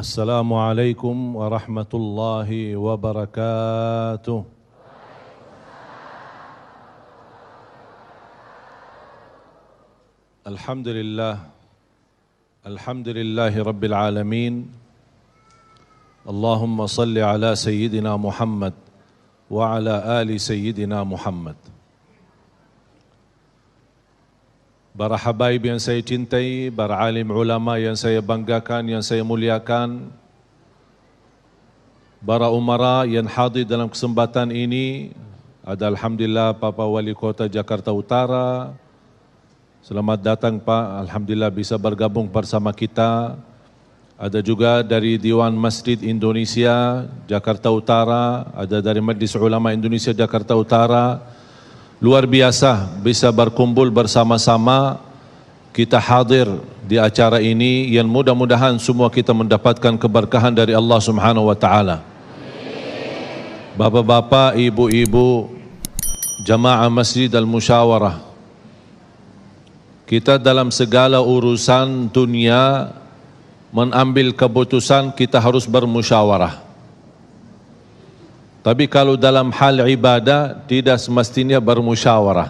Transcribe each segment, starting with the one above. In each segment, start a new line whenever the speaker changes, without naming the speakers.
Assalamualaikum warahmatullahi wabarakatuh. Alhamdulillahi rabbil alamin. Allahumma salli ala sayyidina Muhammad wa ala ali sayyidina Muhammad. Para habaib yang saya cintai, para alim ulama yang saya banggakan, yang saya muliakan, para umara yang hadir dalam kesempatan ini, ada alhamdulillah Bapak Wali Kota Jakarta Utara. Selamat datang Pak, alhamdulillah bisa bergabung bersama kita. Ada juga dari Dewan Masjid Indonesia Jakarta Utara, ada dari Majlis Ulama Indonesia Jakarta Utara. Luar biasa bisa berkumpul bersama-sama, kita hadir di acara ini yang mudah-mudahan semua kita mendapatkan keberkahan dari Allah Subhanahu wa taala. Bapak-bapak, ibu-ibu, jamaah Masjid Al-Musyawarah, kita dalam segala urusan dunia mengambil keputusan kita harus bermusyawarah. Tapi kalau dalam hal ibadah tidak semestinya bermusyawarah.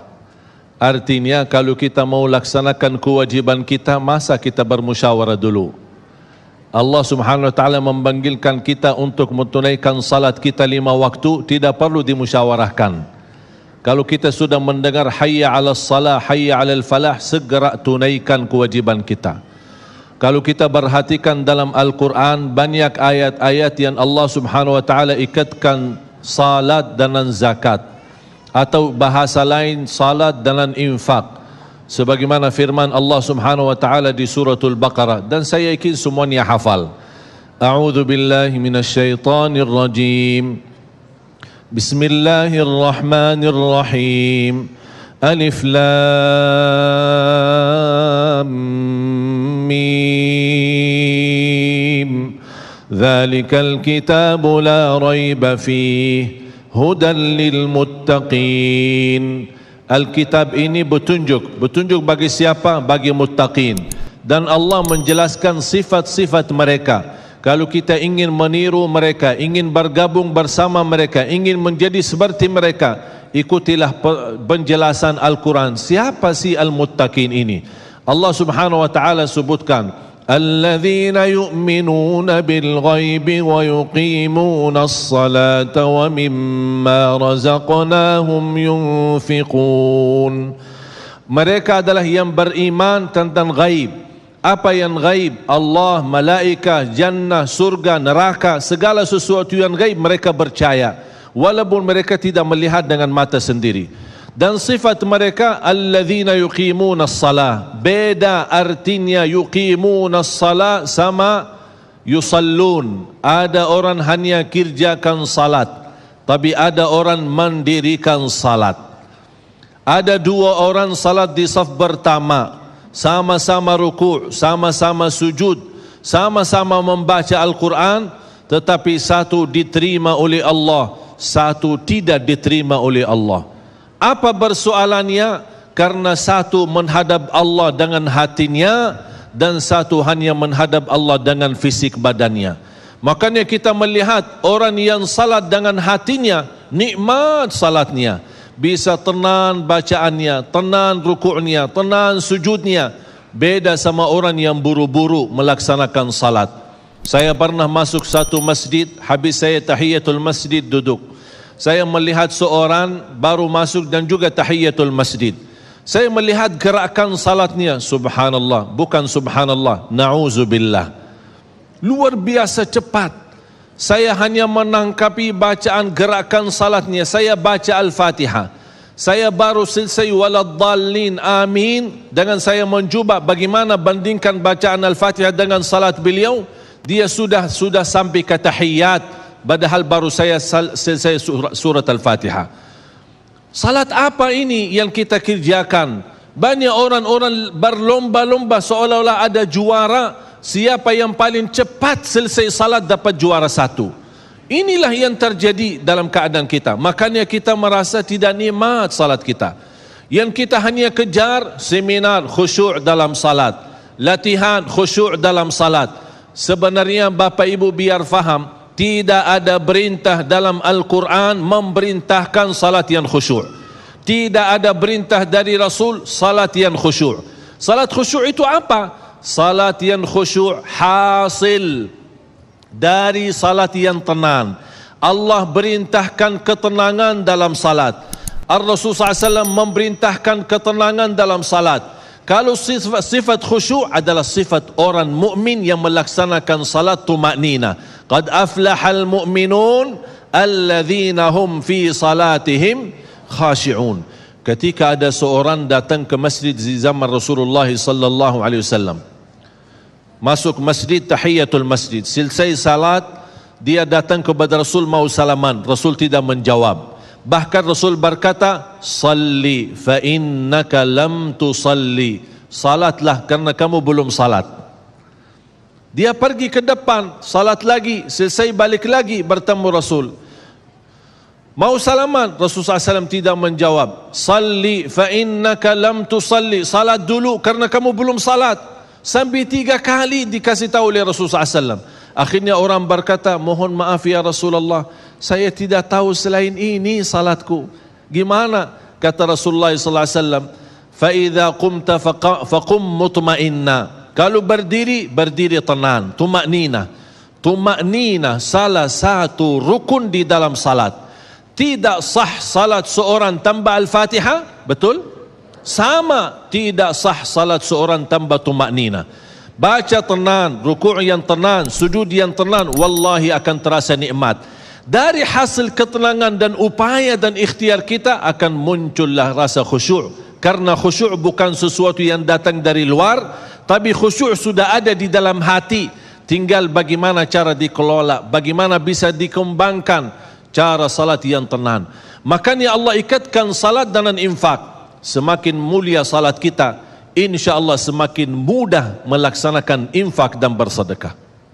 Artinya kalau kita mau laksanakan kewajiban kita, masa kita bermusyawarah dulu? Allah Subhanahu wa taala memanggilkan kita untuk menunaikan salat kita 5 waktu, tidak perlu dimusyawarahkan. Kalau kita sudah mendengar hayya 'alas salah, hayya 'alal falah, segera tunaikan kewajiban kita. Kalau kita perhatikan dalam Al-Quran, banyak ayat-ayat yang Allah Subhanahu wa taala ikatkan salat dengan zakat, atau bahasa lain salat dengan infak, sebagaimana firman Allah Subhanahu wa taala di suratul Baqarah, dan saya yakin semuanya hafal. A'udzu billahi minasyaitonir rajim. Bismillahirrahmanirrahim. Alif lam mim. Dzalikal kitabu la raiba fihi hudan lil muttaqin. Alkitab ini petunjuk bagi siapa? Bagi muttaqin. Dan Allah menjelaskan sifat-sifat mereka. Kalau kita ingin meniru mereka, ingin bergabung bersama mereka, ingin menjadi seperti mereka, ikutilah penjelasan Al-Quran. Siapa sih al-muttaqin ini? Allah Subhanahu wa taala sebutkan, alladzina yu'minuna bil ghaibi wa yuqimuna as-salata wa mimma razaqnahum yunfiqun. Mereka adalah yang beriman tentang ghaib. Apa yang ghaib? Allah, malaikat, jannah, surga, neraka, segala sesuatu yang ghaib mereka percaya, walaupun mereka tidak melihat dengan mata sendiri. Dan sifat mereka alladzina yuqimuna as-salah. Beda artinya yuqimuna as-salah sama yusallun. Ada orang hanya kerjakan salat, tapi ada orang mendirikan salat. Ada 2 orang salat di saf pertama, sama-sama ruku', sama-sama sujud, sama-sama membaca Al-Quran, tetapi satu diterima oleh Allah, satu tidak diterima oleh Allah. Apa persoalannya? Karena satu menghadap Allah dengan hatinya, dan satu hanya menghadap Allah dengan fisik badannya. Makanya kita melihat orang yang salat dengan hatinya, nikmat salatnya, bisa tenang bacaannya, tenang rukuknya, tenang sujudnya. Beda sama orang yang buru-buru melaksanakan salat. Saya pernah masuk satu masjid, habis saya tahiyatul masjid duduk. Saya melihat seorang baru masuk dan juga tahiyatul masjid. Saya melihat gerakan salatnya, subhanallah, bukan subhanallah, na'udzubillah. Luar biasa cepat. Saya hanya menangkapi bacaan gerakan salatnya. Saya baca Al-Fatihah, saya baru selesai waladdallin amin, dengan saya mencuba bagaimana bandingkan bacaan Al-Fatihah dengan salat beliau, dia sudah sampai ke tahiyat, padahal baru saya selesai surat Al-Fatihah. Salat apa ini yang kita kerjakan? Banyak orang-orang berlomba-lomba seolah-olah ada juara. Siapa yang paling cepat selesai salat dapat juara 1. Inilah yang terjadi dalam keadaan kita. Makanya kita merasa tidak nikmat salat kita. Yang kita hanya kejar seminar khusyuk dalam salat, latihan khusyuk dalam salat. sebenarnya Bapak Ibu biar faham, tidak ada perintah dalam Al-Quran memerintahkan salat yang khusyuk. Tidak ada perintah dari Rasul salat yang khusyuk. Salat khusyuk itu apa? Salat yang khusyuk hasil dari salat yang tenang. Allah perintahkan ketenangan dalam salat. Ar-Rasul SAW memerintahkan ketenangan dalam salat. Kalau sifat khusyuk adalah sifat orang mukmin yang melaksanakan salat tumaknina. Qad aflahal mu'minun alladzina hum fi salatihim khashi'un. Ketika ada seorang datang ke masjid di zaman Rasulullah sallallahu alaihi wasallam, masuk masjid, tahiyatul masjid, selesai salat, dia datang kepada Rasul mau salaman, Rasul tidak menjawab. Bahkan Rasul berkata, salli fa innaka lam tusalli, salatlah karena kamu belum salat. Dia pergi ke depan, salat lagi, selesai balik lagi bertemu Rasul, mau salaman, Rasulullah SAW tidak menjawab. Salli fa innaka lam tusalli, salat dulu karena kamu belum salat. Sampai 3 kali dikasih tahu oleh Rasulullah SAW. Akhirnya orang berkata, mohon maaf ya Rasulullah, saya tidak tahu selain ini salatku. Gimana? Kata Rasulullah SAW, fa idza qumta faqum mutma'inna. Kalau berdiri, berdiri tenang, tumaknina. Tumaknina salah satu rukun di dalam salat. Tidak sah salat seorang tanpa Al-Fatihah, betul? Sama tidak sah salat seorang tanpa tumaknina. Baca tenang, rukuk yang tenang, sujud yang tenang, wallahi akan terasa nikmat. Dari hasil ketenangan dan upaya dan ikhtiar kita akan muncullah rasa khusyuk. Karena khusyuk bukan sesuatu yang datang dari luar, tapi khusyuk sudah ada di dalam hati. Tinggal bagaimana cara dikelola, bagaimana bisa dikembangkan cara salat yang tenang. Makanya Allah ikatkan salat dengan infak. Semakin mulia salat kita, insya Allah semakin mudah melaksanakan infak dan bersedekah.